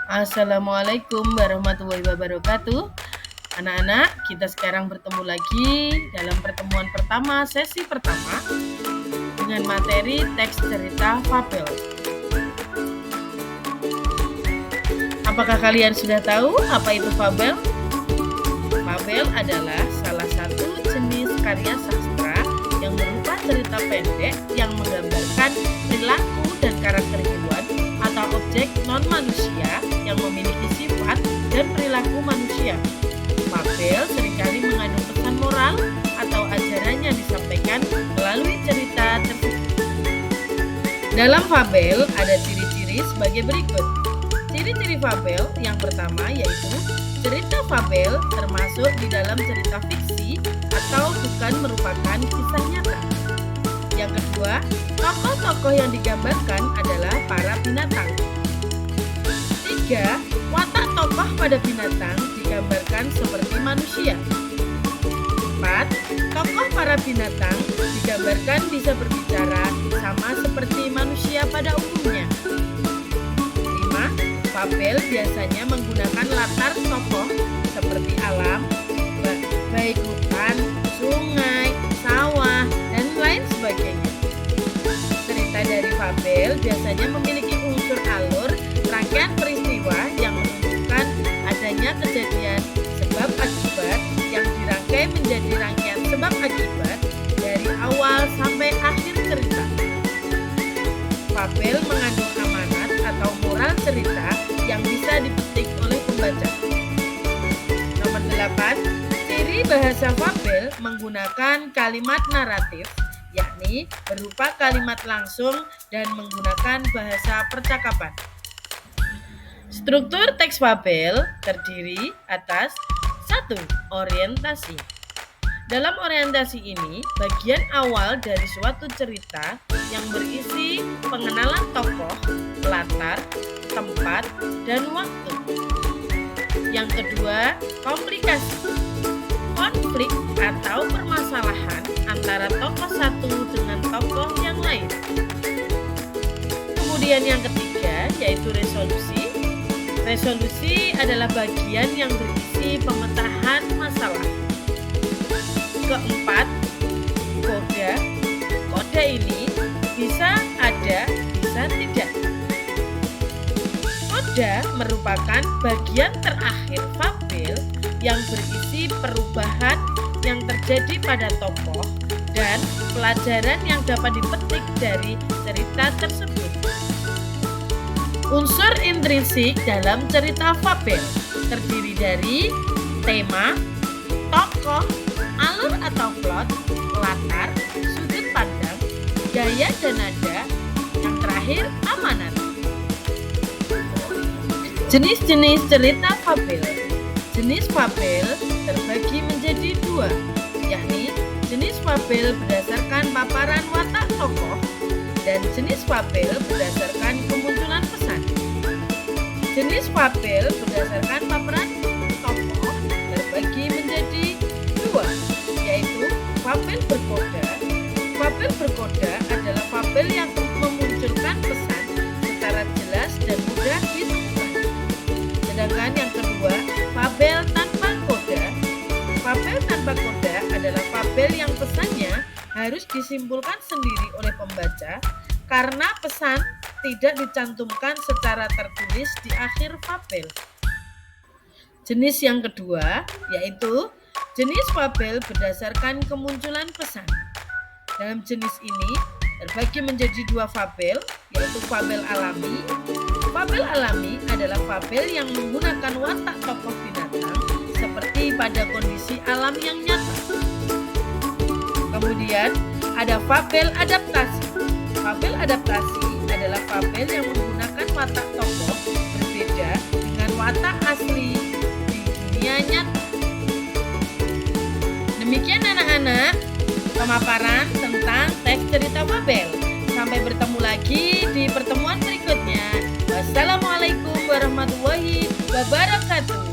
Assalamualaikum warahmatullahi wabarakatuh. Anak-anak, kita sekarang bertemu lagi dalam pertemuan pertama, sesi pertama dengan materi teks cerita fabel. Apakah kalian sudah tahu apa itu fabel? Fabel adalah salah satu jenis karya sastra yang berupa cerita pendek yang menggambarkan perilaku dan karakter hewan atau objek non-manusia yang memiliki sifat dan perilaku manusia. Fabel seringkali mengandung pesan moral atau ajaran yang disampaikan melalui cerita tersebut. Dalam fabel ada ciri-ciri sebagai berikut. Ciri-ciri fabel yang pertama yaitu cerita fabel termasuk di dalam cerita fiksi atau bukan merupakan kisah nyata. Yang kedua, tokoh-tokoh yang digambarkan adalah para binatang. 3. Watak tokoh pada binatang digambarkan seperti manusia. 4. Tokoh para binatang digambarkan bisa berbicara sama seperti manusia pada umumnya. 5. Fabel biasanya menggunakan latar tokoh seperti alam, baik hutan, sungai, sawah, dan lain sebagainya. Cerita dari fabel biasanya memiliki unsur alur, rangkaian peristiwa yang menunjukkan adanya kejadian sebab akibat yang dirangkai menjadi rangkaian sebab akibat dari awal sampai akhir cerita. Fabel mengandung amanat atau moral cerita yang bisa dipetik oleh pembaca. Nomor 8, ciri bahasa fabel menggunakan kalimat naratif, yakni berupa kalimat langsung dan menggunakan bahasa percakapan. Struktur teks fabel terdiri atas 1. Orientasi. Dalam orientasi ini, bagian awal dari suatu cerita yang berisi pengenalan tokoh, latar, tempat, dan waktu. Yang kedua, komplikasi. Konflik atau permasalahan antara tokoh satu dengan tokoh yang lain. Kemudian yang ketiga, yaitu resolusi. Resolusi adalah bagian yang berisi pemecahan masalah. Keempat, koda. Koda ini bisa ada, bisa tidak. Koda merupakan bagian terakhir fabel yang berisi perubahan yang terjadi pada tokoh dan pelajaran yang dapat dipetik dari cerita tersebut. Unsur intrinsik dalam cerita fabel terdiri dari tema, tokoh, alur atau plot, latar, sudut pandang, gaya dan nada, yang terakhir amanat. Jenis-jenis cerita fabel. Jenis fabel terbagi menjadi dua, yakni jenis fabel berdasarkan paparan watak tokoh dan jenis fabel berdasarkan kemunculan pesan. Jenis fabel berdasarkan paparan tokoh terbagi menjadi dua, yaitu fabel berkoda. Fabel berkoda adalah fabel yang memunculkan pesan secara jelas dan mudah ditemukan. Sedangkan yang kedua, fabel tanpa koda. Fabel tanpa koda adalah fabel yang pesannya harus disimpulkan sendiri oleh pembaca karena pesan tidak dicantumkan secara tertulis di akhir fabel. Jenis yang kedua yaitu jenis fabel berdasarkan kemunculan pesan. Dalam jenis ini terbagi menjadi dua fabel, yaitu fabel alami. Fabel alami adalah fabel yang menggunakan watak tokoh binatang seperti pada kondisi alam yang nyata. Kemudian ada fabel adaptasi. Fabel adaptasi adalah fabel yang menggunakan watak tokoh berbeda dengan watak asli di dunia nyata. Demikian anak-anak pemaparan tentang teks cerita fabel. Sampai bertemu lagi di pertemuan berikutnya. Wassalamualaikum warahmatullahi wabarakatuh.